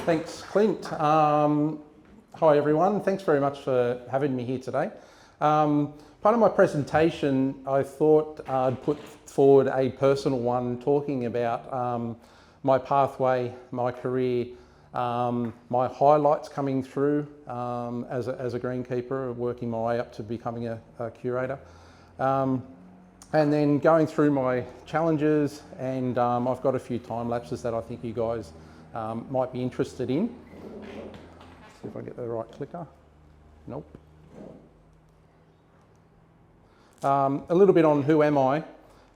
Thanks, Clint. Hi everyone, thanks very much for having me here today. Part of my presentation, I thought I'd put forward a personal one talking about my pathway, my career, my highlights coming through as a greenkeeper, working my way up to becoming a curator. And then going through my challenges, and I've got a few time lapses that I think you guys might be interested in. Let's see if I get the right clicker. Nope. A little bit on who am I.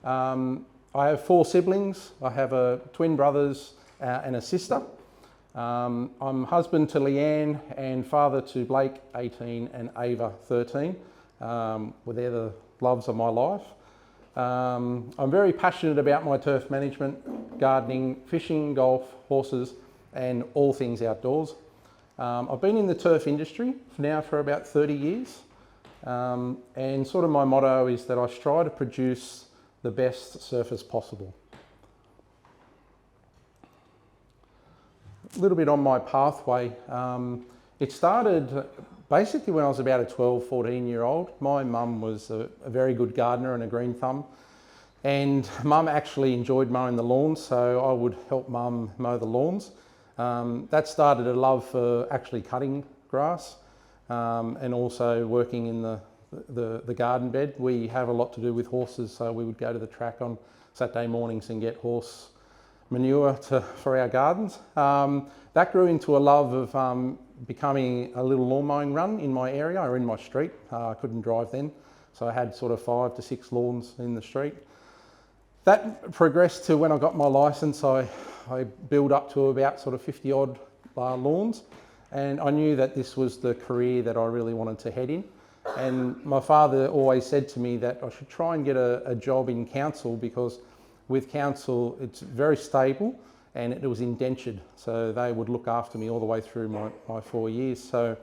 I have 4 siblings. I have twin brothers and a sister. I'm husband to Leanne and father to Blake, 18, and Ava, 13. Well, they're the loves of my life. I'm very passionate about my turf management, gardening, fishing, golf, horses, and all things outdoors. I've been in the turf industry now for about 30 years. And sort of my motto is that I strive to produce the best surface possible. A little bit on my pathway. It started basically when I was about a 12, 14-year-old. My mum was a very good gardener and a green thumb. And mum actually enjoyed mowing the lawns, so I would help mum mow the lawns. That started a love for actually cutting grass and also working in the garden bed. We have a lot to do with horses, so we would go to the track on Saturday mornings and get horse manure for our gardens. That grew into a love of becoming a little lawn mowing run in my area or in my street. I couldn't drive then, so I had sort of 5 to 6 lawns in the street. That progressed to when I got my licence, I built up to about sort of 50 odd lawns, and I knew that this was the career that I really wanted to head in. And my father always said to me that I should try and get a job in council, because with council it's very stable and it was indentured, so they would look after me all the way through my 4 years. So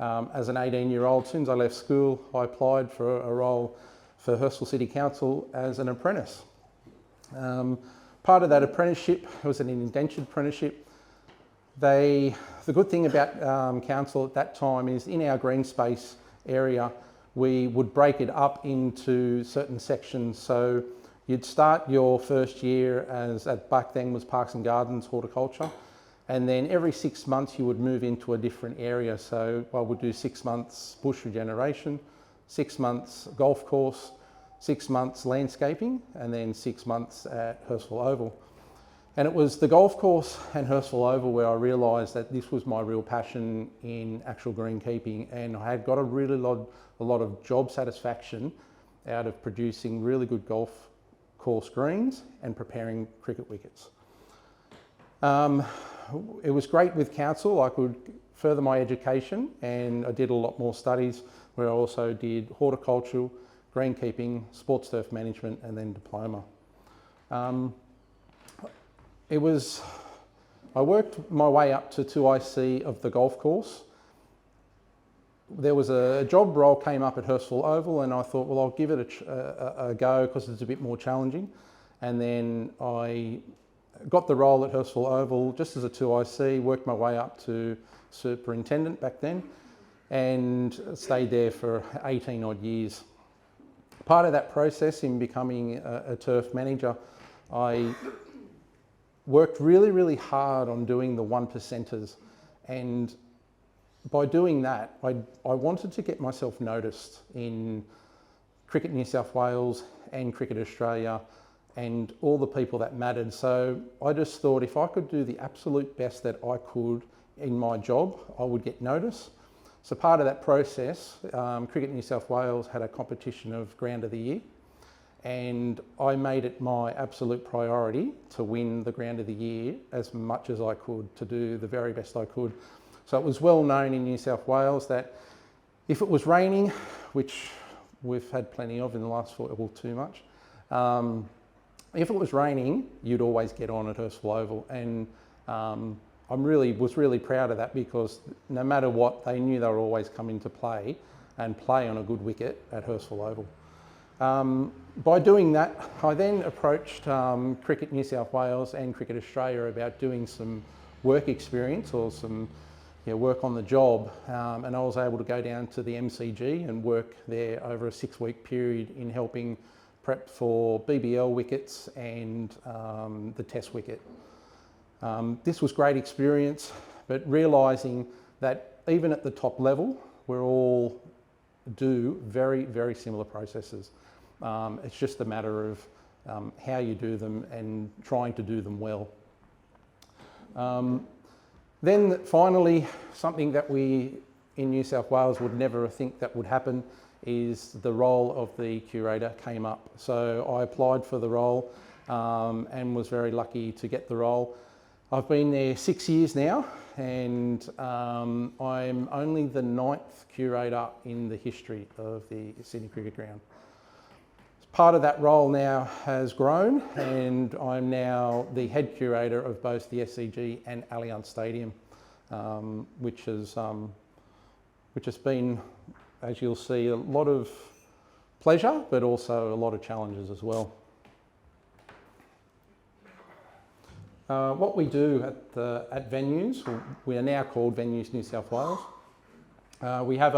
as an 18-year-old, as soon as I left school, I applied for a role for Hurtsville City Council as an apprentice. Part of that apprenticeship was an indentured apprenticeship. The good thing about council at that time is in our green space area, we would break it up into certain sections. So you'd start your first year back then was Parks and Gardens, horticulture, and then every 6 months you would move into a different area. So I would do 6 months bush regeneration, 6 months golf course, 6 months landscaping, and then 6 months at Hurtsville Oval. And it was the golf course and Hurtsville Oval where I realised that this was my real passion in actual greenkeeping, and I had got a lot of job satisfaction out of producing really good golf course greens and preparing cricket wickets. It was great with council. I could further my education, and I did a lot more studies where I also did horticultural, greenkeeping, sports turf management, and then diploma. I worked my way up to 2IC of the golf course. There was a job role came up at Hurtsville Oval, and I thought, well, I'll give it a go because it's a bit more challenging. And then I got the role at Hurtsville Oval just as a 2IC, worked my way up to superintendent back then, and stayed there for 18 odd years. Part of that process in becoming a turf manager, I worked really, really hard on doing the 1%ers, and by doing that, I wanted to get myself noticed in Cricket New South Wales and Cricket Australia and all the people that mattered. So I just thought if I could do the absolute best that I could in my job, I would get noticed. So part of that process, Cricket New South Wales had a competition of Ground of the Year, and I made it my absolute priority to win the Ground of the Year as much as I could, to do the very best I could. So it was well known in New South Wales that if it was raining, which we've had plenty of in the last 4, well, too much, if it was raining, you'd always get on at Hurtsville Oval, and I was really proud of that, because no matter what, they knew they were always coming to play and play on a good wicket at Hurtsville Oval. By doing that, I then approached Cricket New South Wales and Cricket Australia about doing some work experience or some work on the job, and I was able to go down to the MCG and work there over a 6-week period in helping prep for BBL wickets and the Test wicket. This was great experience, but realising that even at the top level, we're all do very, very similar processes. It's just a matter of how you do them and trying to do them well. Then finally, something that we in New South Wales would never think that would happen is the role of the curator came up. So I applied for the role and was very lucky to get the role. I've been there 6 years now, and I'm only the 9th curator in the history of the Sydney Cricket Ground. Part of that role now has grown, and I'm now the head curator of both the SCG and Allianz Stadium, which has been, as you'll see, a lot of pleasure, but also a lot of challenges as well. What we do at venues, we are now called Venues New South Wales. We have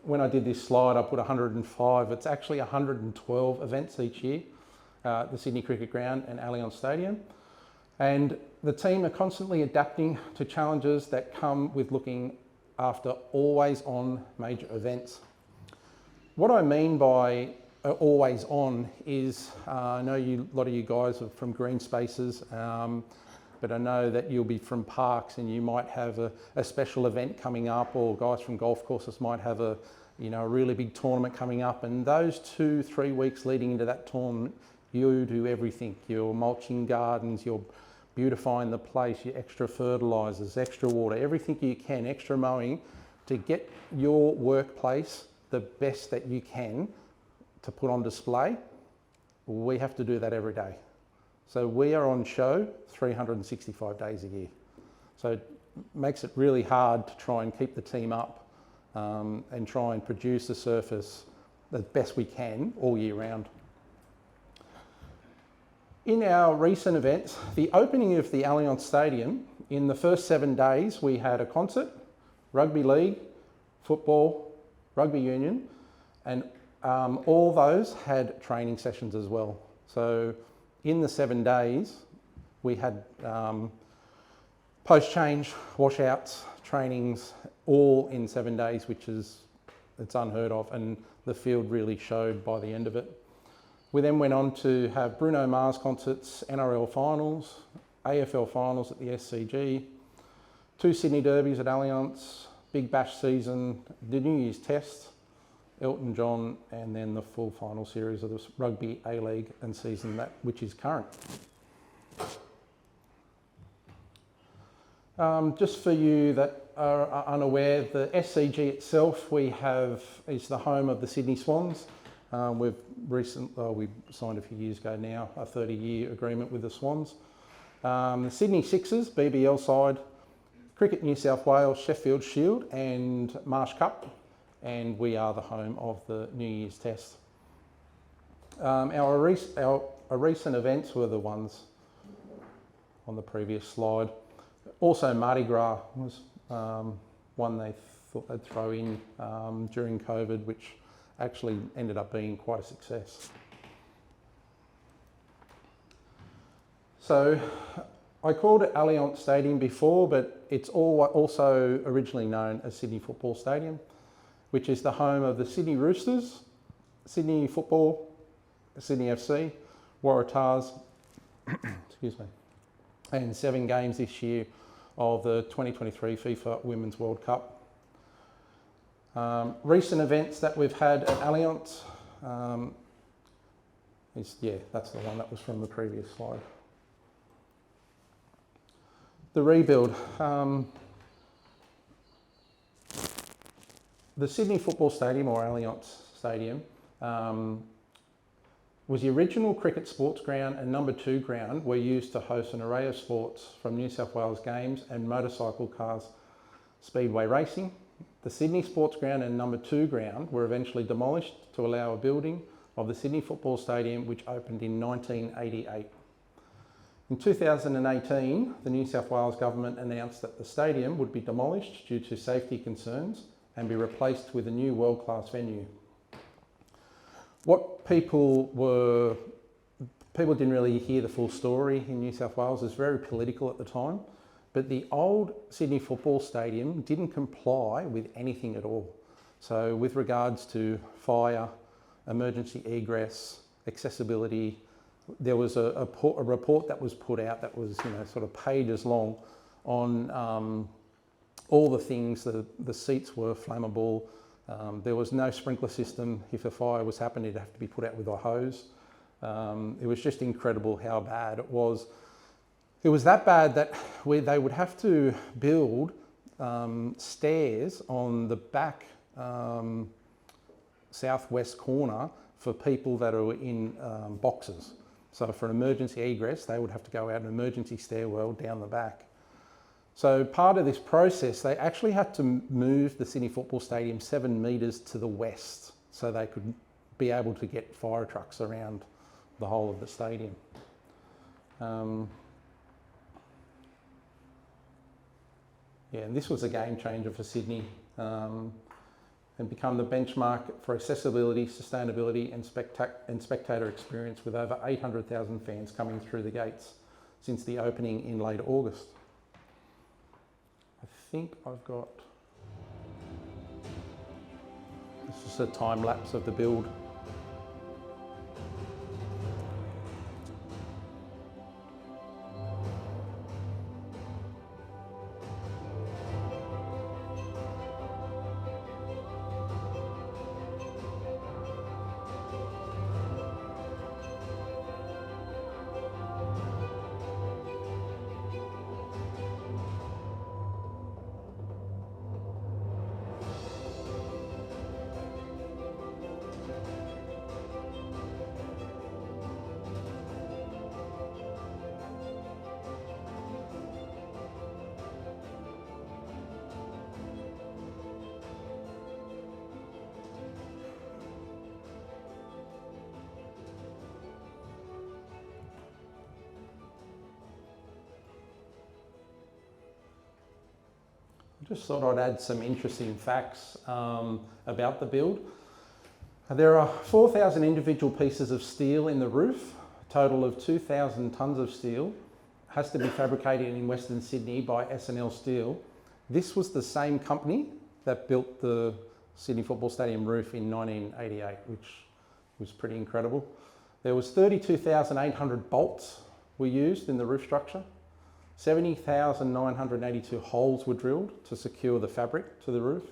when I did this slide, I put 105. It's actually 112 events each year, the Sydney Cricket Ground and Allianz Stadium. And the team are constantly adapting to challenges that come with looking after always on major events. What I mean by always on is, I know a lot of you guys are from green spaces, but I know that you'll be from parks and you might have a special event coming up, or guys from golf courses might have a really big tournament coming up, and those 2-3 weeks leading into that tournament, you do everything. You're mulching gardens, you're beautifying the place, your extra fertilisers, extra water, everything you can, extra mowing to get your workplace the best that you can to put on display. We have to do that every day. So we are on show 365 days a year. So it makes it really hard to try and keep the team up and try and produce the surface the best we can all year round. In our recent events, the opening of the Allianz Stadium, in the first 7 days, we had a concert, rugby league, football, rugby union, and all those had training sessions as well. So in the 7 days, we had post-change, washouts, trainings, all in 7 days, it's unheard of, and the field really showed by the end of it. We then went on to have Bruno Mars concerts, NRL finals, AFL finals at the SCG, 2 Sydney derbies at Allianz, Big Bash season, the New Year's Test, Elton John, and then the full final series of the Rugby A-League and season which is current. Just for you that are unaware, the SCG itself is the home of the Sydney Swans. We signed a few years ago now a 30-year agreement with the Swans. The Sydney Sixers, BBL side, Cricket New South Wales, Sheffield Shield and Marsh Cup, and we are the home of the New Year's Test. Our recent events were the ones on the previous slide. Also Mardi Gras was one they thought they'd throw in during COVID, which actually ended up being quite a success. So I called it Allianz Stadium before, but it's also originally known as Sydney Football Stadium, which is the home of the Sydney Roosters, Sydney Football, Sydney FC, Waratahs, excuse me, and 7 games this year of the 2023 FIFA Women's World Cup. Recent events that we've had at Allianz that's the one that was from the previous slide. The rebuild. The Sydney Football Stadium, or Allianz Stadium, was the original cricket sports ground and number 2 ground were used to host an array of sports from New South Wales games and motorcycle cars, speedway racing, The Sydney Sports Ground and number 2 ground were eventually demolished to allow a building of the Sydney Football Stadium, which opened in 1988. In 2018, the New South Wales government announced that the stadium would be demolished due to safety concerns and be replaced with a new world-class venue. What people didn't really hear the full story in New South Wales. It was very political at the time, but the old Sydney Football Stadium didn't comply with anything at all. So with regards to fire, emergency egress, accessibility, there was a report that was put out that was, sort of pages long on all the things. The seats were flammable. There was no sprinkler system. If a fire was happening, it'd have to be put out with a hose. It was just incredible how bad it was. It was that bad that they would have to build stairs on the back southwest corner for people that are in boxes. So for an emergency egress, they would have to go out an emergency stairwell down the back. So part of this process, they actually had to move the Sydney Football Stadium 7 metres to the west so they could be able to get fire trucks around the whole of the stadium. And this was a game changer for Sydney and become the benchmark for accessibility, sustainability and spectator experience, with over 800,000 fans coming through the gates since the opening in late August. I think I've got, this is a time lapse of the build. Just thought I'd add some interesting facts about the build. There are 4,000 individual pieces of steel in the roof. A total of 2,000 tonnes of steel has to be fabricated in Western Sydney by S&L Steel. This was the same company that built the Sydney Football Stadium roof in 1988, which was pretty incredible. There was 32,800 bolts were used in the roof structure. 70,982 holes were drilled to secure the fabric to the roof.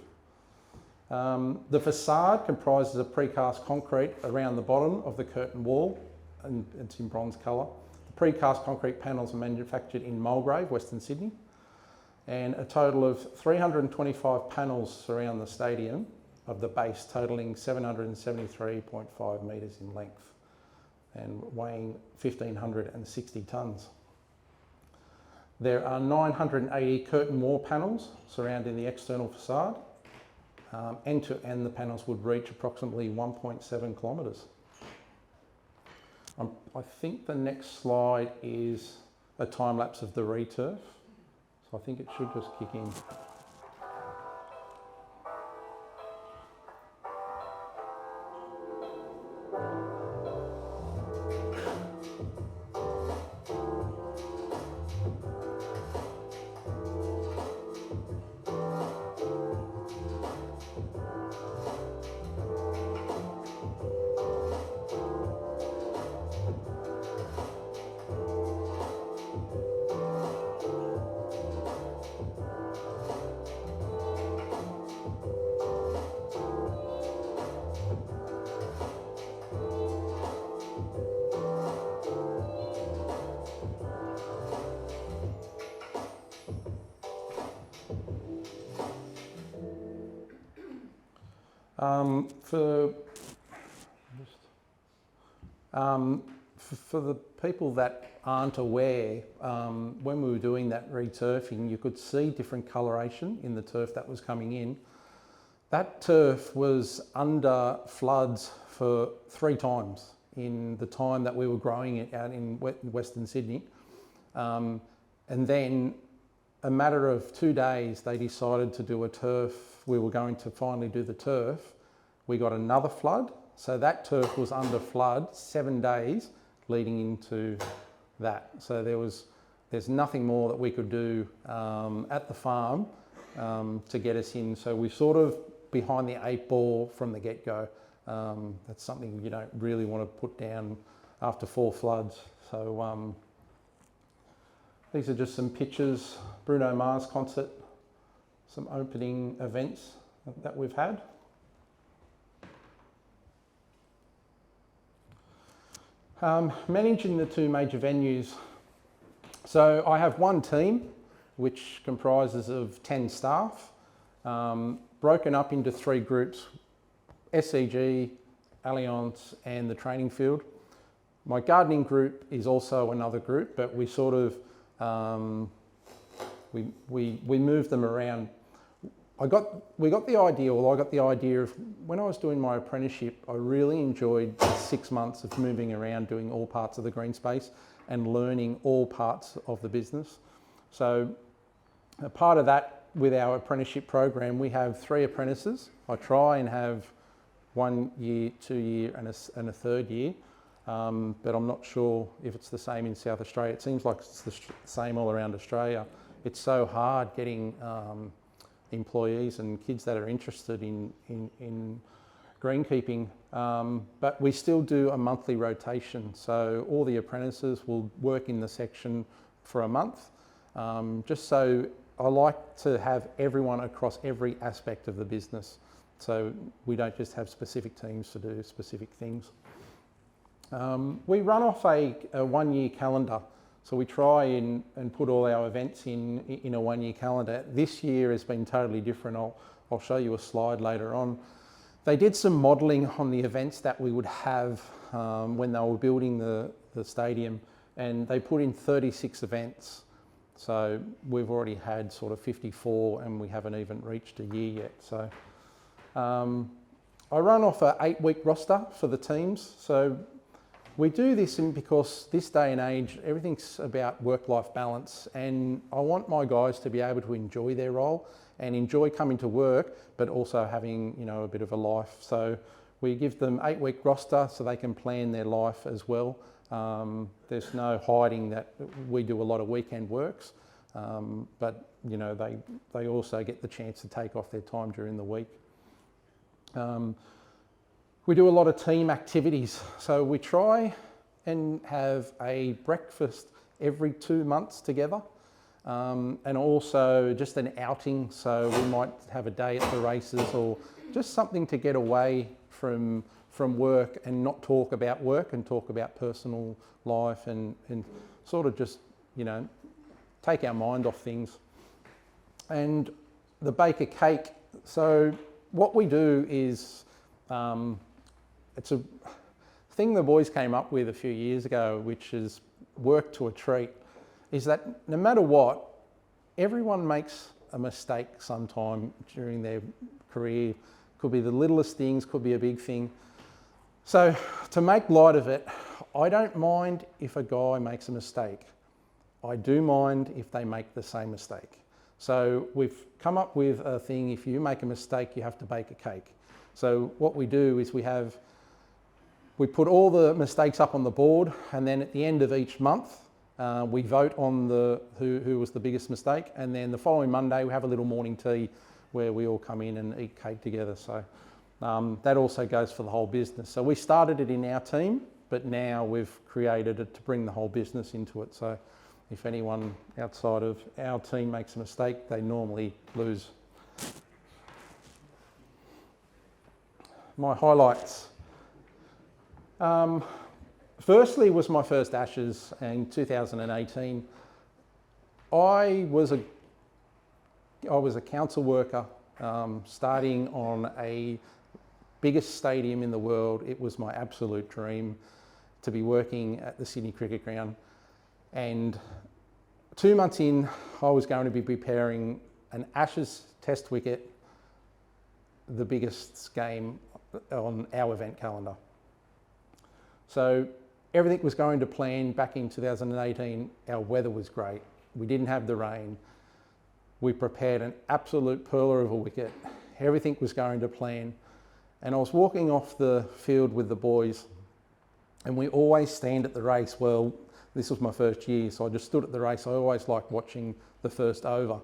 The facade comprises of precast concrete around the bottom of the curtain wall, and it's in bronze colour. The precast concrete panels are manufactured in Mulgrave, Western Sydney, and a total of 325 panels surround the stadium of the base, totalling 773.5 metres in length and weighing 1,560 tonnes. There are 980 curtain wall panels surrounding the external facade. End to end, the panels would reach approximately 1.7 kilometres. I think the next slide is a time lapse of the returf. So I think it should just kick in. For the people that aren't aware, when we were doing that returfing, you could see different coloration in the turf that was coming in. That turf was under floods for 3 times in the time that we were growing it out in Western Sydney. And then a matter of 2 days, they decided to do a turf. We were going to finally do the turf. We got another flood. So that turf was under flood 7 days leading into that. So there's nothing more that we could do at the farm to get us in. So we sort of behind the 8 ball from the get-go. That's something you don't really want to put down after 4 floods. So these are just some pictures. Bruno Mars concert, some opening events that we've had. Managing the 2 major venues. So I have one team which comprises of 10 staff, broken up into 3 groups: SCG, Allianz and the training field. My gardening group is also another group, but we sort of we move them around. I got the idea of when I was doing my apprenticeship, I really enjoyed the 6 months of moving around doing all parts of the green space and learning all parts of the business. So a part of that with our apprenticeship program, we have 3 apprentices. I try and have 1 year, 2 year and a 3rd year, but I'm not sure if it's the same in South Australia. It seems like it's the same all around Australia. It's so hard getting employees and kids that are interested in greenkeeping, but we still do a monthly rotation. So all the apprentices will work in the section for a month, just so I like to have everyone across every aspect of the business. So we don't just have specific teams to do specific things. We run off a 1-year calendar. So we try and put all our events in a 1-year calendar. This year has been totally different. I'll show you a slide later on. They did some modelling on the events that we would have when they were building the stadium, and they put in 36 events. So we've already had sort of 54 and we haven't even reached a year yet. So I run off an 8-week roster for the teams. So we do this because this day and age, everything's about work-life balance, and I want my guys to be able to enjoy their role and enjoy coming to work, but also having, you know, a bit of a life. So we give them 8-week roster so they can plan their life as well. There's no hiding that we do a lot of weekend works, but you know, they also get the chance to take off their time during the week. We do a lot of team activities. So we try and have a breakfast every 2 months together, and also just an outing. So we might have a day at the races or just something to get away from work and not talk about work and talk about personal life and sort of just, you know, take our mind off things. And the bake a cake. So what we do is, it's a thing the boys came up with a few years ago, which is work to a treat, is that no matter what, everyone makes a mistake sometime during their career. Could be the littlest things, could be a big thing. So to make light of it, I don't mind if a guy makes a mistake. I do mind if they make the same mistake. So we've come up with a thing: if you make a mistake, you have to bake a cake. So what we do is we put all the mistakes up on the board, and then at the end of each month, we vote on who was the biggest mistake, and then the following Monday we have a little morning tea where we all come in and eat cake together. So that also goes for the whole business. So we started it in our team, but now we've created it to bring the whole business into it. So if anyone outside of our team makes a mistake, they normally lose. My highlights. Firstly was my first Ashes in 2018. I was a council worker starting on a biggest stadium in the world. It was my absolute dream to be working at the Sydney Cricket Ground. And 2 months in, I was going to be preparing an Ashes test wicket, the biggest game on our event calendar. So everything was going to plan. Back in 2018, our weather was great. We didn't have the rain. We prepared an absolute pearler of a wicket. Everything was going to plan. And I was walking off the field with the boys, and we always stand at the race. Well, this was my first year, so I just stood at the race. I always liked watching the first over,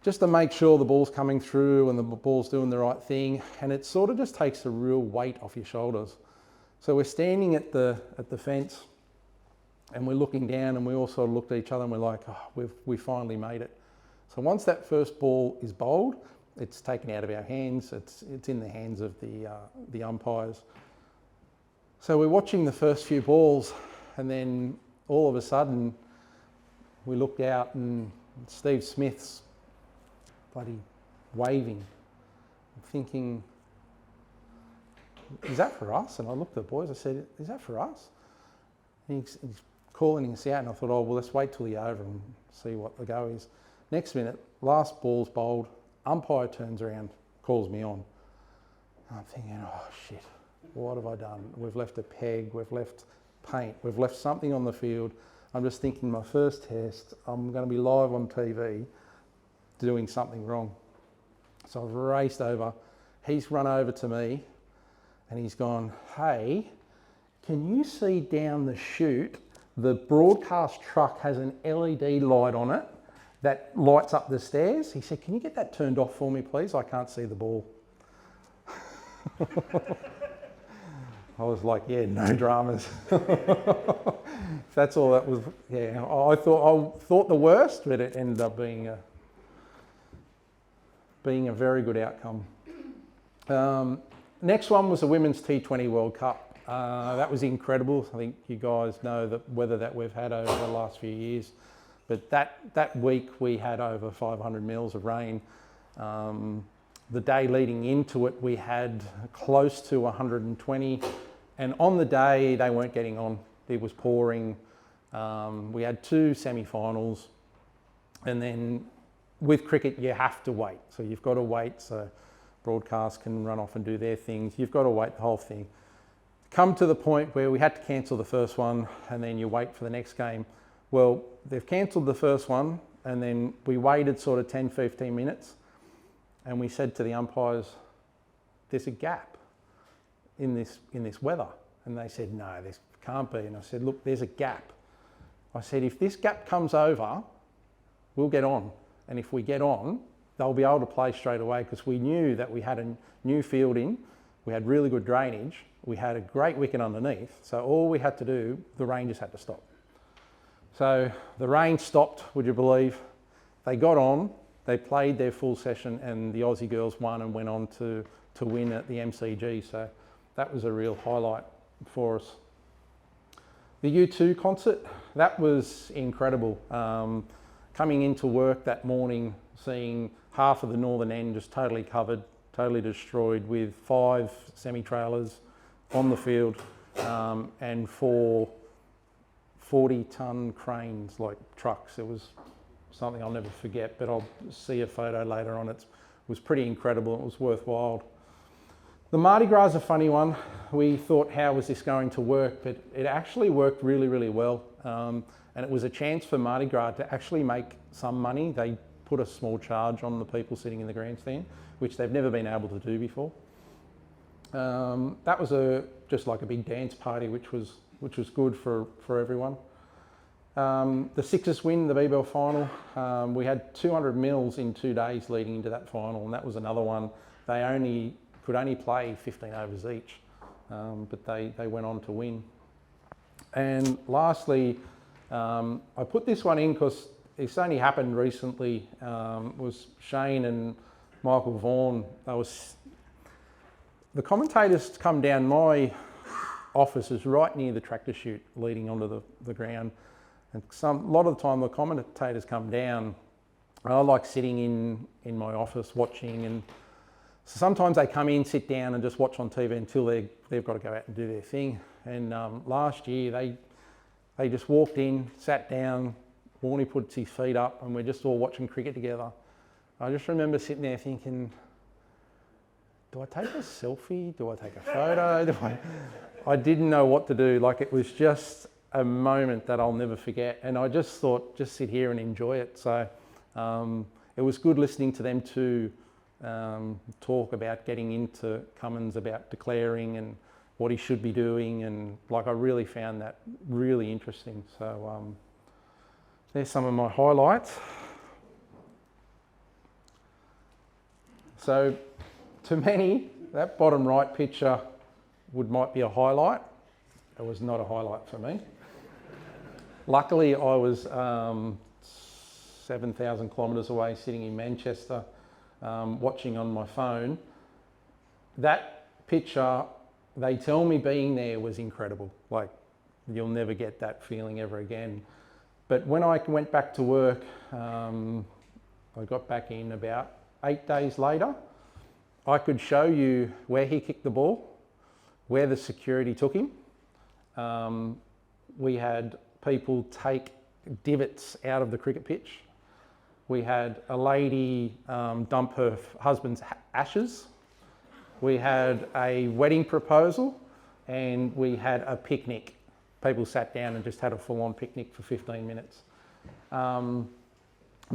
just to make sure the ball's coming through and the ball's doing the right thing. And it sort of just takes a real weight off your shoulders. So we're standing at the fence, and we're looking down, and we all sort of looked at each other, and we're like, oh, we finally made it. So once that first ball is bowled, it's taken out of our hands. It's in the hands of the umpires. So we're watching the first few balls, and then all of a sudden we looked out, and Steve Smith's bloody waving. I'm thinking, is that for us? And I looked at the boys. I said, is that for us? And he's calling us out, and I thought, oh well, let's wait till the over and see what the go is. Next minute, last ball's bowled, umpire turns around, calls me on. I'm thinking, oh shit, what have I done? We've left a peg, we've left paint, we've left something on the field. I'm just thinking, my first test, I'm going to be live on TV doing something wrong. So I've raced over, he's run over to me, and he's gone, hey, can you see down the chute, the broadcast truck has an LED light on it that lights up the stairs? He said, can you get that turned off for me, please? I can't see the ball. I was like, yeah, no dramas. That's all that was, yeah. I thought the worst, but it ended up being a very good outcome. Next one was the Women's T20 World Cup. That was incredible. I think you guys know the weather that we've had over the last few years. But that week we had over 500 mils of rain. The day leading into it, we had close to 120. And on the day, they weren't getting on. It was pouring. We had 2 semi-finals. And then with cricket, you have to wait. So you've got to wait so broadcast can run off and do their things. You've got to wait the whole thing. Come to the point where we had to cancel the first one, and then you wait for the next game. Well, they've cancelled the first one, and then we waited sort of 10, 15 minutes, and we said to the umpires, there's a gap in this weather. And they said, no, there can't be. And I said, look, there's a gap. I said, if this gap comes over, we'll get on. And if we get on, they'll be able to play straight away, because we knew that we had a new field in, we had really good drainage, we had a great wicket underneath. So all we had to do, the rain just had to stop. So the rain stopped, would you believe? They got on, they played their full session, and the Aussie girls won and went on to win at the MCG. So that was a real highlight for us. The U2 concert, that was incredible. Coming into work that morning, seeing half of the northern end just totally covered, totally destroyed, with 5 semi-trailers on the field, and 4 40-ton cranes, like trucks. It was something I'll never forget, but I'll see a photo later on. It was pretty incredible. It was worthwhile. The Mardi Gras is a funny one. We thought, how was this going to work? But it actually worked really, really well. And it was a chance for Mardi Gras to actually make some money. They put a small charge on the people sitting in the grandstand, which they've never been able to do before. That was just like a big dance party, which was good for everyone. The Sixers win the B-Bell final. We had 200 mils in 2 days leading into that final, and that was another one. They could only play 15 overs each, but they went on to win. And lastly, I put this one in because it's only happened recently. Was Shane and Michael Vaughan. The commentators come down. My office is right near the tractor chute leading onto the ground, and a lot of the time the commentators come down. I like sitting in my office watching, and so sometimes they come in, sit down and just watch on TV until they've got to go out and do their thing. And last year they just walked in, sat down, Warnie puts his feet up, and we're just all watching cricket together. I just remember sitting there thinking, do I take a selfie? Do I take a photo? I didn't know what to do. Like, it was just a moment that I'll never forget. And I just thought, just sit here and enjoy it. So it was good listening to them too, talk about getting into Cummins, about declaring and what he should be doing. And like, I really found that really interesting. So there's some of my highlights. So to many, that bottom right picture might be a highlight. It was not a highlight for me. Luckily, I was 7,000 kilometres away, sitting in Manchester, watching on my phone. That picture, they tell me being there was incredible. Like, you'll never get that feeling ever again. But when I went back to work, I got back in about 8 days later. I could show you where he kicked the ball, where the security took him. We had people take divots out of the cricket pitch. We had a lady dump her husband's ashes. We had a wedding proposal, and we had a picnic. People sat down and just had a full-on picnic for 15 minutes. I'm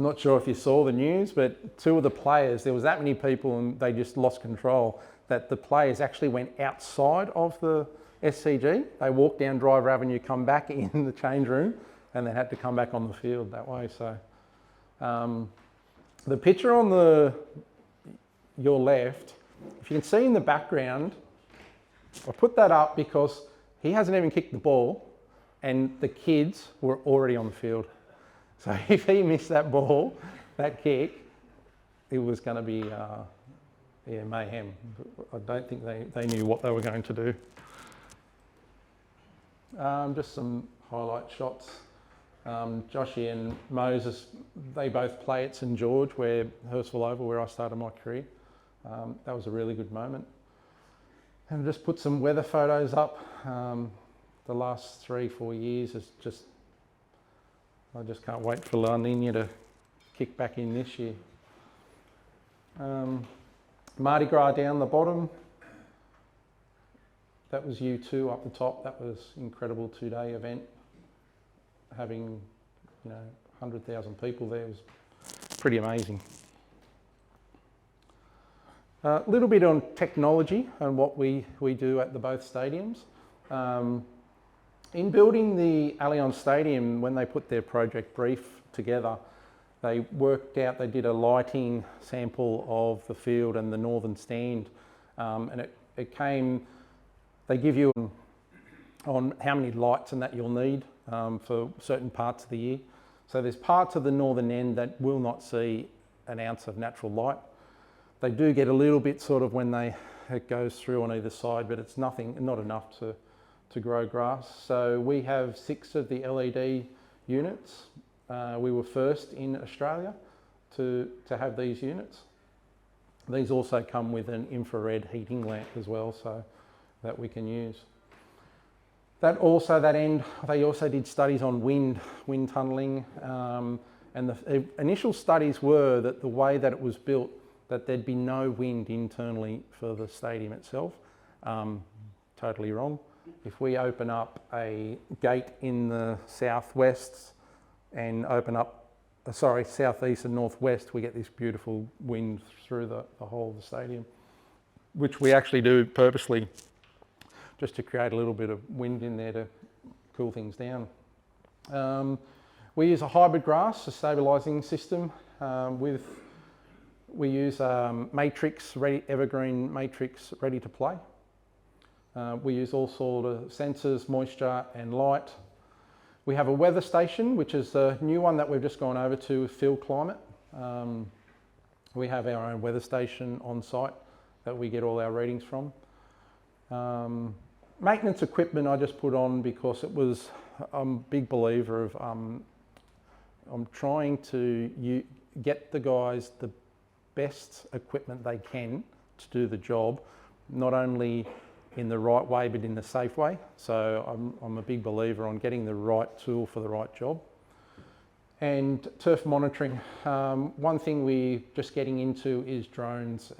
not sure if you saw the news, but two of the players, there was that many people and they just lost control, that the players actually went outside of the SCG. They walked down Driver Avenue, come back in the change room, and they had to come back on the field that way. So the picture on your left, if you can see in the background, I put that up because he hasn't even kicked the ball and the kids were already on the field. So if he missed that ball, that kick, it was going to be mayhem. I don't think they knew what they were going to do. Just some highlight shots. Joshy and Moses, they both play at St George, Hurtsville Oval, where I started my career. That was a really good moment. And just put some weather photos up. The last 3-4 years is just, I just can't wait for La Nina to kick back in this year. Mardi Gras down the bottom. That was U2 up the top. That was an incredible 2-day event. Having, 100,000 people there was pretty amazing. A little bit on technology and what we do at both stadiums. In building the Allianz Stadium, when they put their project brief together, they worked out, they did a lighting sample of the field and the northern stand, and it came, they give you on how many lights and that you'll need for certain parts of the year. So there's parts of the northern end that will not see an ounce of natural light. They do get a little bit sort of when it goes through on either side, but it's not enough to grow grass. So we have 6 of the LED units. We were first in Australia to have these units. These also come with an infrared heating lamp as well, so that we can use. That end, they also did studies on wind tunnelling, and the initial studies were that the way that it was built, that there'd be no wind internally for the stadium itself. Totally wrong. If we open up a gate in the southwest and open up, southeast and northwest, we get this beautiful wind through the whole of the stadium, which we actually do purposely just to create a little bit of wind in there to cool things down. We use a hybrid grass, a stabilising system. We use evergreen matrix ready to play. We use all sort of sensors, moisture and light. We have a weather station, which is the new one that we've just gone over to, Field Climate. We have our own weather station on site that we get all our readings from. Maintenance equipment I just put on because I'm a big believer of, I'm trying to get the guys the best equipment they can to do the job, not only in the right way, but in the safe way. So I'm a big believer on getting the right tool for the right job. And turf monitoring. One thing we're just getting into is drones.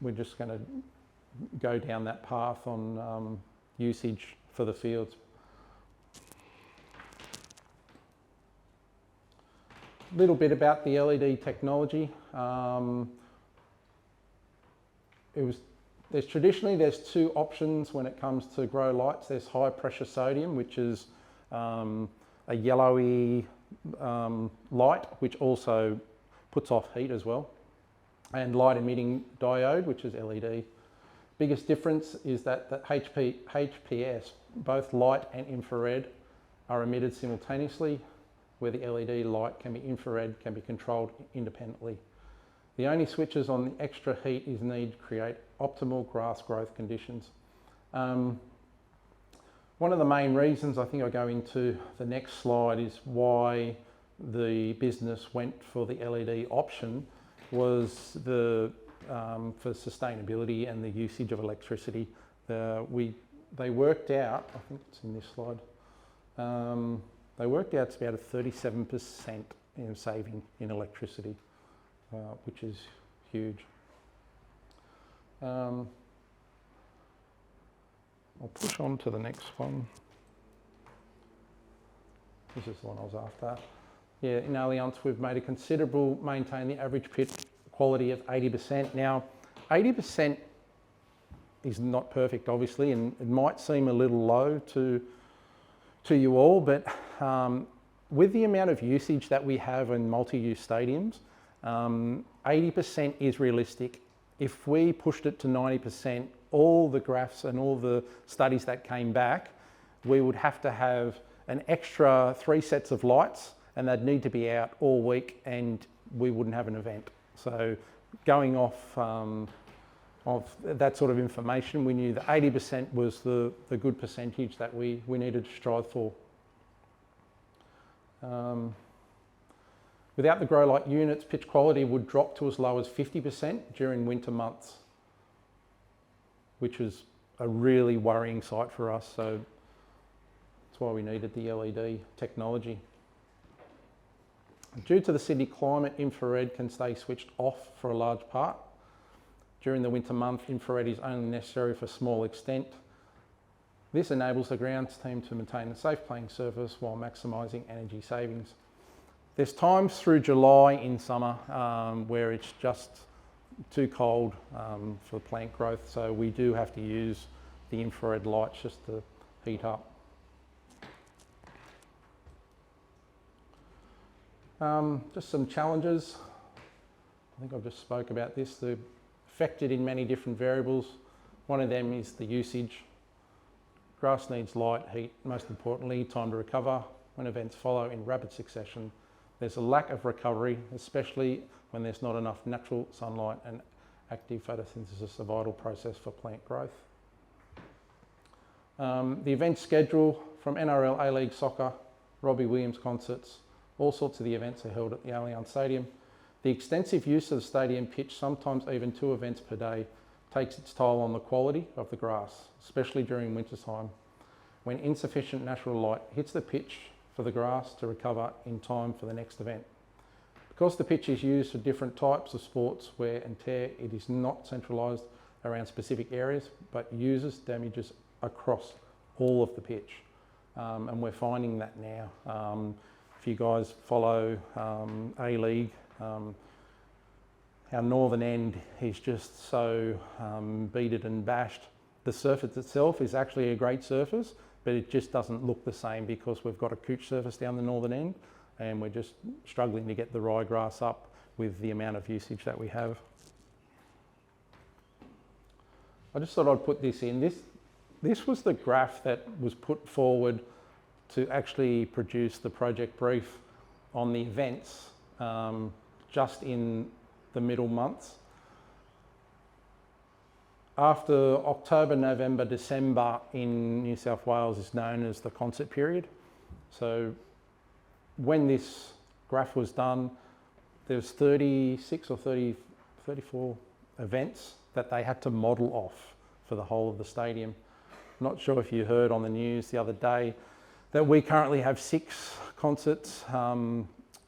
we're just going to go down that path on usage for the fields. A little bit about the LED technology. There's two options when it comes to grow lights. There's high pressure sodium, which is a yellowy light, which also puts off heat as well, and light emitting diode, which is LED. Biggest difference is that the HPS, both light and infrared, are emitted simultaneously, where the LED light can be infrared, can be controlled independently. The only switches on the extra heat is needed to create optimal grass growth conditions. One of the main reasons, I think I go into the next slide, is why the business went for the LED option was for sustainability and the usage of electricity. They worked out, I think it's in this slide, they worked out it's about a 37% saving in electricity, which is huge. I'll push on to the next one. This is the one I was after. Yeah, in Allianz we've made a considerable, maintain the average pit quality of 80%. Now, 80% is not perfect, obviously, and it might seem a little low to you all, but with the amount of usage that we have in multi-use stadiums, 80% is realistic. If we pushed it to 90%, all the graphs and all the studies that came back, we would have to have an extra 3 sets of lights, and they'd need to be out all week, and we wouldn't have an event. So going off of that sort of information, we knew that 80% was the good percentage that we needed to strive for. Without the grow light units, pitch quality would drop to as low as 50% during winter months, which was a really worrying sight for us. So that's why we needed the LED technology. Due to the Sydney climate, infrared can stay switched off for a large part. During the winter month, infrared is only necessary for a small extent. This enables the grounds team to maintain a safe playing surface while maximising energy savings. There's times through July in summer where it's just too cold for plant growth, so we do have to use the infrared lights just to heat up. Just some challenges. I think I've just spoke about this. They're affected in many different variables. One of them is the usage. Grass needs light, heat, most importantly, time to recover. When events follow in rapid succession, there's a lack of recovery, especially when there's not enough natural sunlight, and active photosynthesis, a vital process for plant growth. The event schedule from NRL, A-League Soccer, Robbie Williams concerts, all sorts of the events are held at the Allianz Stadium. The extensive use of the stadium pitch, sometimes even 2 events per day, takes its toll on the quality of the grass, especially during winter time, when insufficient natural light hits the pitch for the grass to recover in time for the next event. Because the pitch is used for different types of sports, wear and tear, it is not centralised around specific areas, but uses damages across all of the pitch. And we're finding that now. If you guys follow A-League, our northern end is just so beaten and bashed. The surface itself is actually a great surface, but it just doesn't look the same because we've got a couch surface down the northern end, and we're just struggling to get the ryegrass up with the amount of usage that we have. I just thought I'd put this in. This was the graph that was put forward to actually produce the project brief on the events just in the middle months. After October, November, December in New South Wales is known as the concert period. So when this graph was done, there's 36 or 34 events that they had to model off for the whole of the stadium. I'm not sure if you heard on the news the other day that we currently have 6 concerts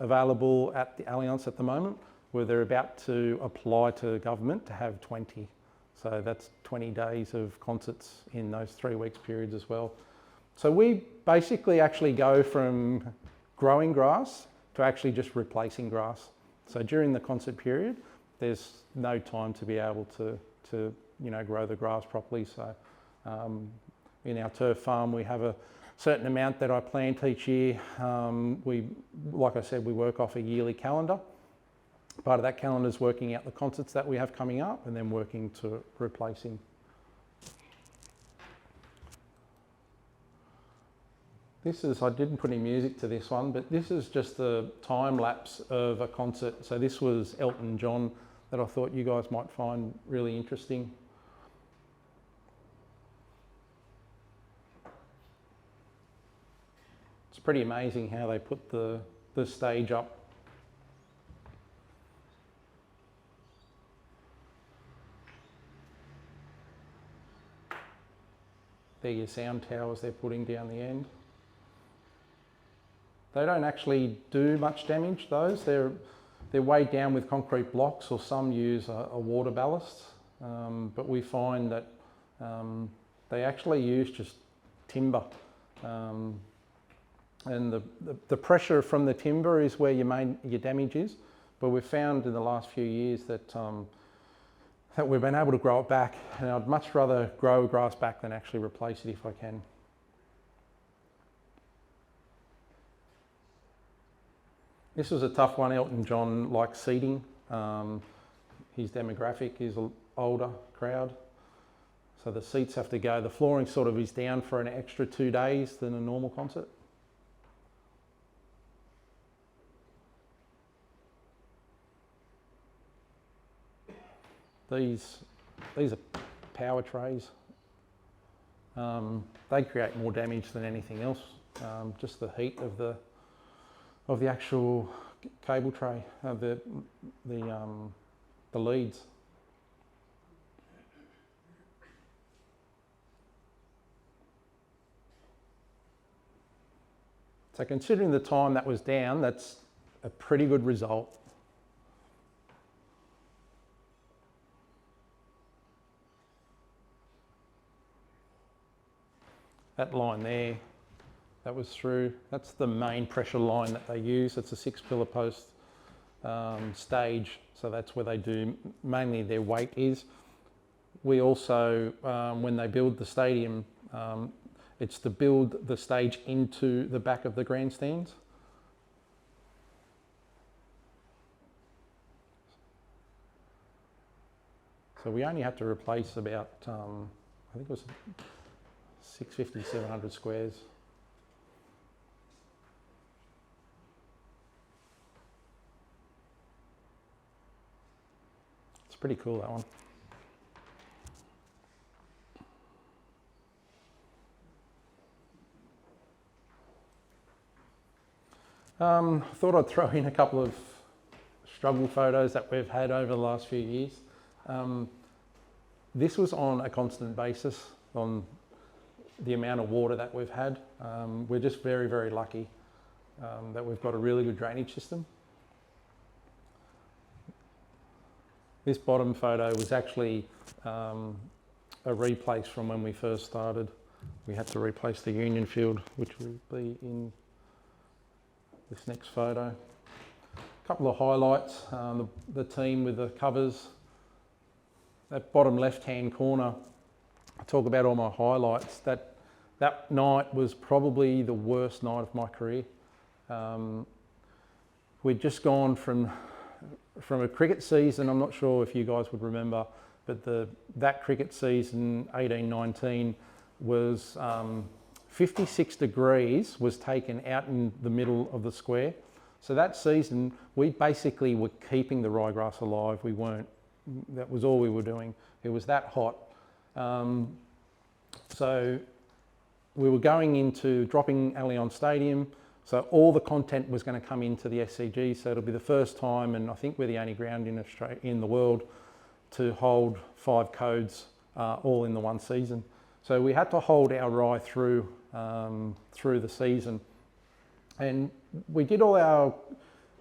available at the Allianz at the moment. where they're about to apply to government to have 20. So that's 20 days of concerts in those 3 weeks periods as well. So we basically actually go from growing grass to actually just replacing grass. So during the concert period, there's no time to be able to grow the grass properly. So in our turf farm, we have a certain amount that I plant each year. Like I said, we work off a yearly calendar. Part of that calendar is working out the concerts that we have coming up and then working to replacing. I didn't put any music to this one, but this is just a time lapse of a concert. So this was Elton John that I thought you guys might find really interesting. It's pretty amazing how they put the stage up. They're your sound towers they're putting down the end. They don't actually do much damage, those. They're weighed down with concrete blocks, or some use a water ballast. But we find that they actually use just timber. And the pressure from the timber is where your damage is. But we've found in the last few years that we've been able to grow it back, and I'd much rather grow grass back than actually replace it if I can. This was a tough one. Elton John likes seating. His demographic is an older crowd, so the seats have to go. The flooring sort of is down for an extra 2 days than a normal concert. These are power trays. They create more damage than anything else. Just the heat of the actual cable tray, the leads. So considering the time that was down, that's a pretty good result. That line there, that was through, that's the main pressure line that they use. It's a 6-pillar post stage, so that's where they do mainly their weight is. We also, when they build the stadium, it's to build the stage into the back of the grandstands. So we only had to replace about, I think it was 650, 700 squares. It's pretty cool, that one. I thought I'd throw in a couple of struggle photos that we've had over the last few years. This was on a constant basis on the amount of water that we've had. We're just very, very lucky that we've got a really good drainage system. This bottom photo was actually a replace from when we first started. We had to replace the union field, which will be in this next photo. A couple of highlights, the team with the covers. That bottom left-hand corner, I talk about all my highlights. That night was probably the worst night of my career. We'd just gone from a cricket season, I'm not sure if you guys would remember, but that cricket season, 18-19, was 56 degrees was taken out in the middle of the square. So that season, we basically were keeping the ryegrass alive. We weren't, that was all we were doing. It was that hot. So we were going into dropping Allianz Stadium. So all the content was going to come into the SCG. So it'll be the first time, and I think we're the only ground in Australia, in the world, to hold 5 codes all in the one season. So we had to hold our rye through the season, and we did all our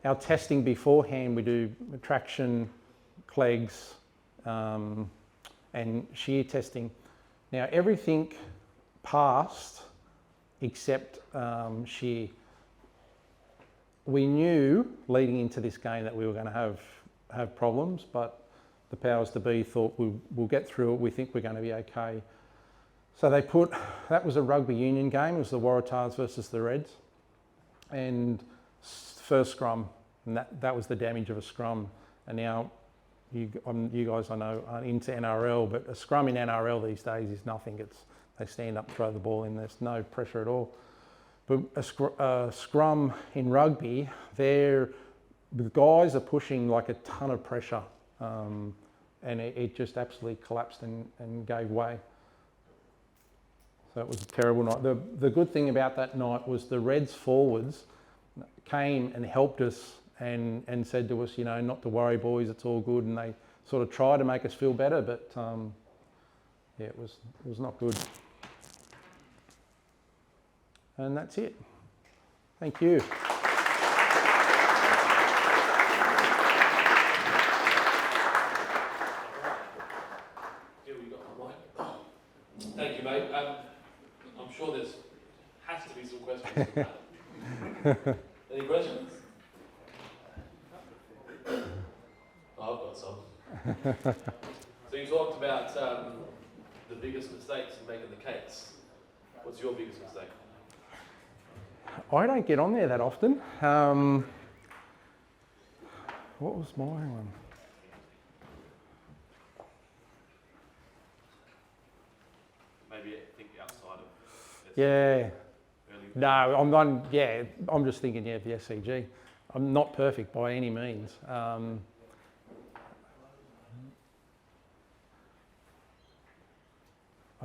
our testing beforehand, we do traction, clegs, and shear testing. Now everything passed except shear. We knew leading into this game that we were going to have problems, but the powers to be thought we'll get through it. We think we're going to be okay. So that was a rugby union game. It was the Waterpro versus the Reds, and first scrum, and that was the damage of a scrum. And now you guys I know aren't into NRL, but a scrum in NRL these days is nothing. They stand up, throw the ball in. There's no pressure at all. But a scrum in rugby, the guys are pushing like a ton of pressure, and it just absolutely collapsed and gave way. So it was a terrible night. The good thing about that night was the Reds forwards came and helped us and said to us, not to worry, boys, it's all good. And they sort of tried to make us feel better, but yeah, it was not good. And that's it. Thank you. Thank you, mate. I'm sure has to be some questions. Any questions? Oh, I've got some. So you talked about the biggest mistakes in making the cakes. What's your biggest mistake? I don't get on there that often. What was my one? Maybe think outside of... Yeah. No, I'm just thinking, the SCG. I'm not perfect by any means. I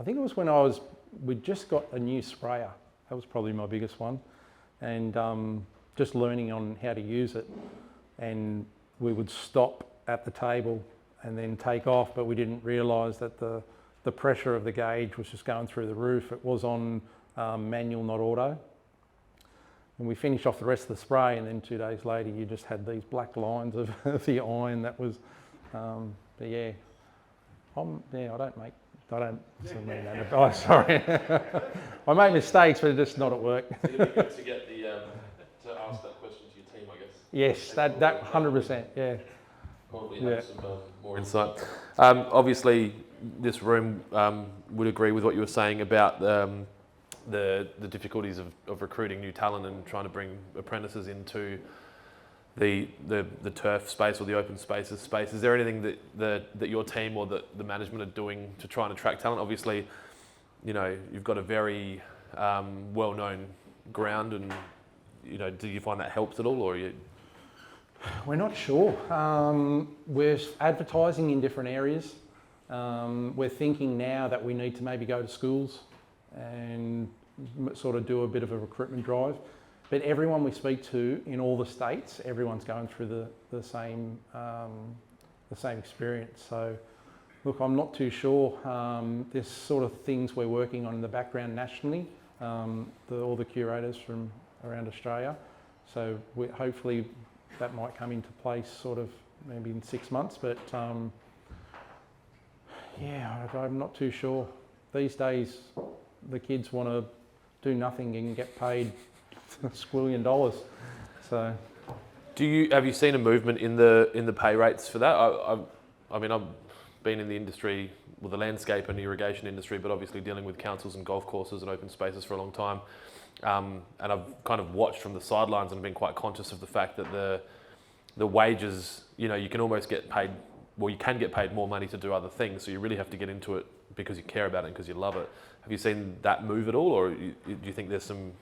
think it was when we'd just got a new sprayer. That was probably my biggest one. And just learning on how to use it. And we would stop at the table and then take off, but we didn't realise that the pressure of the gauge was just going through the roof. It was on manual, not auto. And we finished off the rest of the spray, and then 2 days later you just had these black lines of the iron. That was, but yeah, I don't make. Oh, sorry. I make mistakes, but just not at work. It'd be good to get to ask that question to your team, I guess. Yes, that 100%. Yeah. Probably have some more insight. Obviously, this room would agree with what you were saying about the difficulties of recruiting new talent and trying to bring apprentices into the turf space or the open spaces space. Is there anything that your team or the management are doing to try and attract talent? Obviously, you've got a very well-known ground, and do you find that helps at all, or We're not sure. We're advertising in different areas. We're thinking now that we need to maybe go to schools and sort of do a bit of a recruitment drive. But everyone we speak to in all the states, everyone's going through the same experience. So, look, I'm not too sure. There's sort of things we're working on in the background nationally. All the curators from around Australia. So hopefully that might come into place sort of maybe in 6 months. But yeah, I'm not too sure. These days, the kids want to do nothing and get paid $1 squillion. So, have you seen a movement in the pay rates for that? I mean, I've been in the industry, well, the landscape and irrigation industry, but obviously dealing with councils and golf courses and open spaces for a long time. And I've kind of watched from the sidelines and been quite conscious of the fact that the wages, you can almost get paid. Well, you can get paid more money to do other things, so you really have to get into it because you care about it and because you love it. Have you seen that move at all, or do you think there's some,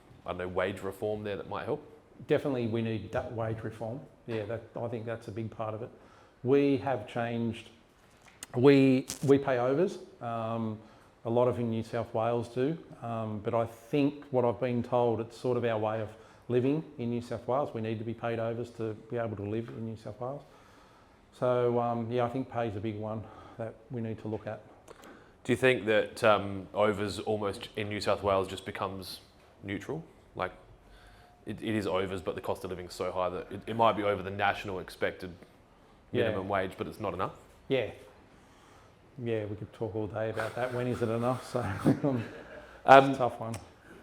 wage reform there that might help? Definitely we need that wage reform. Yeah, I think that's a big part of it. We have changed. We pay overs. A lot of in New South Wales do, but I think what I've been told, it's sort of our way of living in New South Wales. We need to be paid overs to be able to live in New South Wales. So yeah, I think pay is a big one that we need to look at. Do you think that overs almost in New South Wales just becomes neutral? Like it is overs, but the cost of living is so high that it might be over the national expected minimum wage, but it's not enough. Yeah. Yeah, we could talk all day about that. When is it enough? So it's a tough one.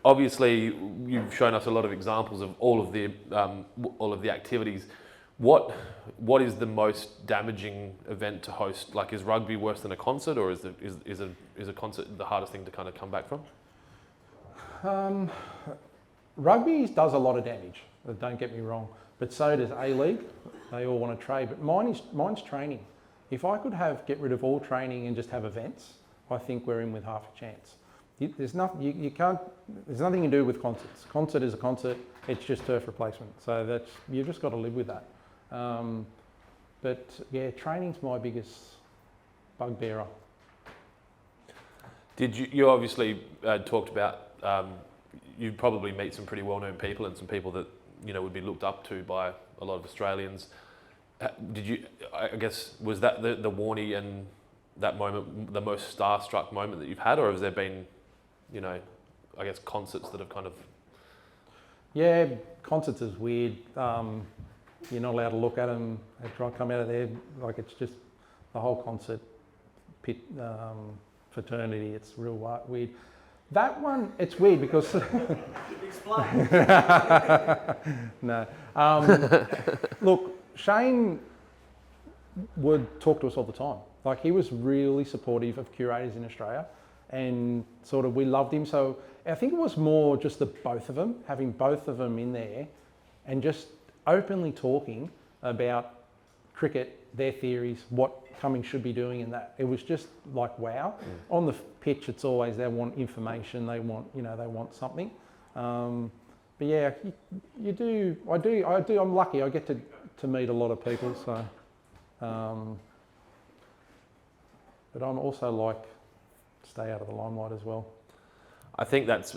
Obviously, you've shown us a lot of examples of all of the activities. What is the most damaging event to host? Like, is rugby worse than a concert, or is a concert the hardest thing to kind of come back from? Rugby does a lot of damage. Don't get me wrong, but so does A-League. They all want to trade, but mine's training. If I could get rid of all training and just have events, I think we're in with half a chance. There's nothing There's nothing to do with concerts. Concert is a concert. It's just turf replacement. So you've just got to live with that. But yeah, training's my biggest bugbearer. You obviously talked about you probably meet some pretty well-known people and some people that would be looked up to by a lot of Australians. I guess, was that the Warnie and that moment the most starstruck moment that you've had, or has there been, I guess, concerts that have kind of... Yeah, concerts is weird. You're not allowed to look at them. They try to come out of there, like it's just the whole concert pit fraternity. It's real weird. That one, it's weird because... Explain. No. Look, Shane would talk to us all the time. Like, he was really supportive of curators in Australia, and sort of we loved him. So I think it was more just the both of them, having both of them in there and just openly talking about cricket, their theories, what Cummings should be doing, and that. It was just like, wow. On the pitch, it's always they want information, they want something. But yeah, you do. I do. I'm lucky. I get to meet a lot of people. So, but I'm also like stay out of the limelight as well. I think that's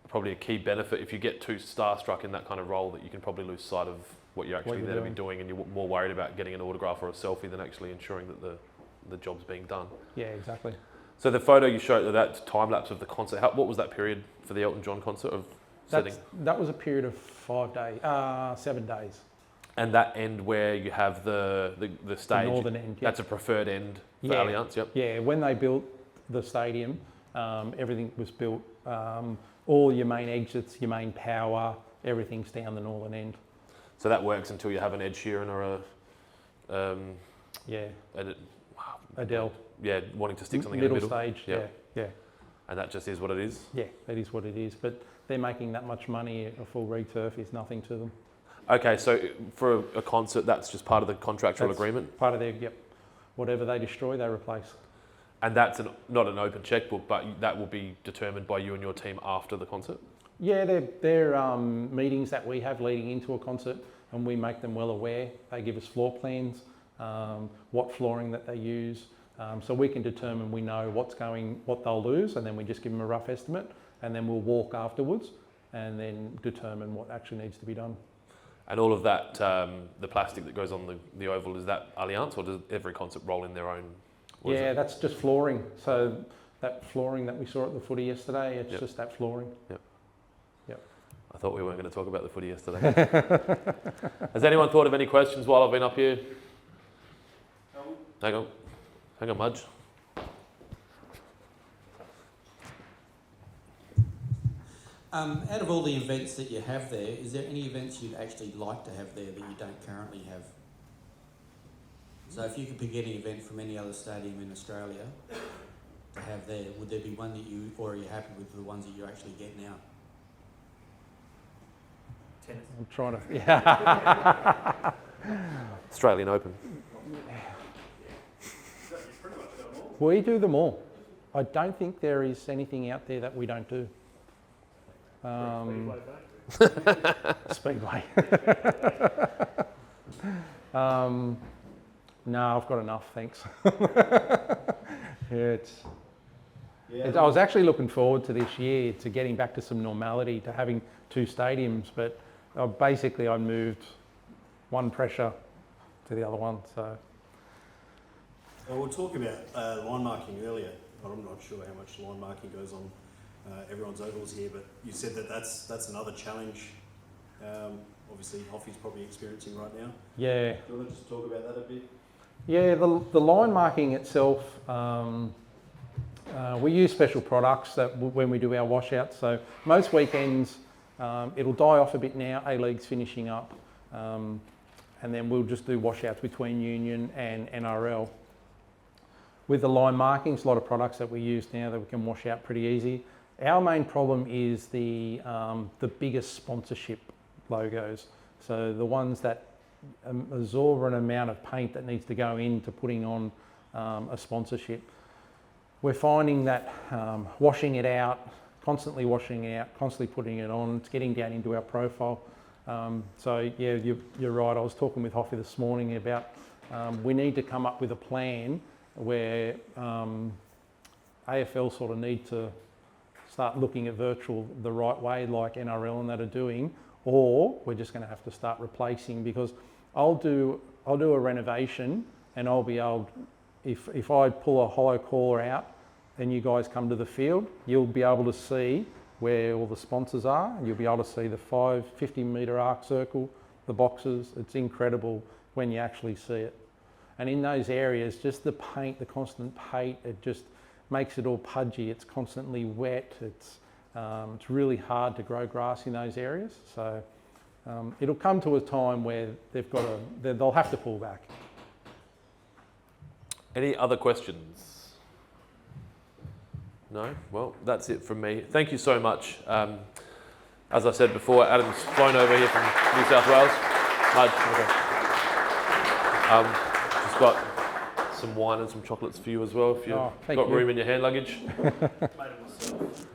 probably a key benefit if you get too starstruck in that kind of role, that you can probably lose sight of what you're actually there to be doing, and you're more worried about getting an autograph or a selfie than actually ensuring that the job's being done. Yeah, exactly. So the photo you showed, that time lapse of the concert, what was that period for the Elton John concert of setting? That was a period of 7 days. And that end where you have the stage, the northern end. Yep. That's a preferred end for Allianz. Yep. Yeah, when they built the stadium, everything was built. All your main exits, your main power, everything's down the northern end. So that works until you have an Ed Sheeran or Adele. Yeah, wanting to stick something in the middle. Stage. Yeah. And that just is what it is. Yeah, that is what it is. But they're making that much money. A full returf is nothing to them. Okay, so for a concert, that's just part of the contractual agreement? Part of their, yep. Whatever they destroy, they replace. And that's not an open checkbook, but that will be determined by you and your team after the concert? Yeah, they're meetings that we have leading into a concert, and we make them well aware. They give us floor plans, what flooring that they use, so we can determine, we know what they'll lose, and then we just give them a rough estimate, and then we'll walk afterwards and then determine what actually needs to be done. And all of that, the plastic that goes on the oval, is that Allianz, or does every concert roll in their own? Yeah, that's just flooring. So that flooring that we saw at the footy yesterday, it's just that flooring. Yep. Yep. I thought we weren't going to talk about the footy yesterday. Has anyone thought of any questions while I've been up here? Hang on, Mudge. Out of all the events that you have there, is there any events you'd actually like to have there that you don't currently have? So if you could pick any event from any other stadium in Australia to have there, would there be one that you, or are you happy with the ones that you actually get now? Tennis. I'm trying to, yeah. Australian Open. We do them all. I don't think there is anything out there that we don't do. Speedway. No, I've got enough, thanks. I was actually looking forward to this year, to getting back to some normality, to having 2 stadiums, but basically I moved one pressure to the other one. So. Well, we'll talk about line marking earlier, but I'm not sure how much line marking goes on everyone's ovals here, but you said that that's another challenge. Obviously, Hoffy's probably experiencing right now. Yeah. Do you want to just talk about that a bit? Yeah, the line marking itself, we use special products that when we do our washouts. So most weekends, it'll die off a bit now, A-League's finishing up, and then we'll just do washouts between Union and NRL. With the line markings, a lot of products that we use now that we can wash out pretty easy. Our main problem is the biggest sponsorship logos. So the ones that absorb an amount of paint that needs to go into putting on a sponsorship. We're finding that washing it out, constantly washing it out, constantly putting it on, it's getting down into our profile. So yeah, you're right. I was talking with Hoffy this morning about we need to come up with a plan where AFL sort of need to start looking at virtual the right way, like NRL and that are doing, or we're just going to have to start replacing, because I'll do a renovation and I'll be able, if I pull a hollow core out and you guys come to the field, you'll be able to see where all the sponsors are, and you'll be able to see the 50 metre arc circle, the boxes. It's incredible when you actually see it. And in those areas, just the paint, the constant paint, it just makes it all pudgy. It's constantly wet. It's really hard to grow grass in those areas. So it'll come to a time where they'll have to pull back. Any other questions? No? Well, that's it from me. Thank you so much. As I said before, Adam's flown over here from New South Wales. Just got some wine and some chocolates for you as well, if you've got room in your hand luggage. Made it myself.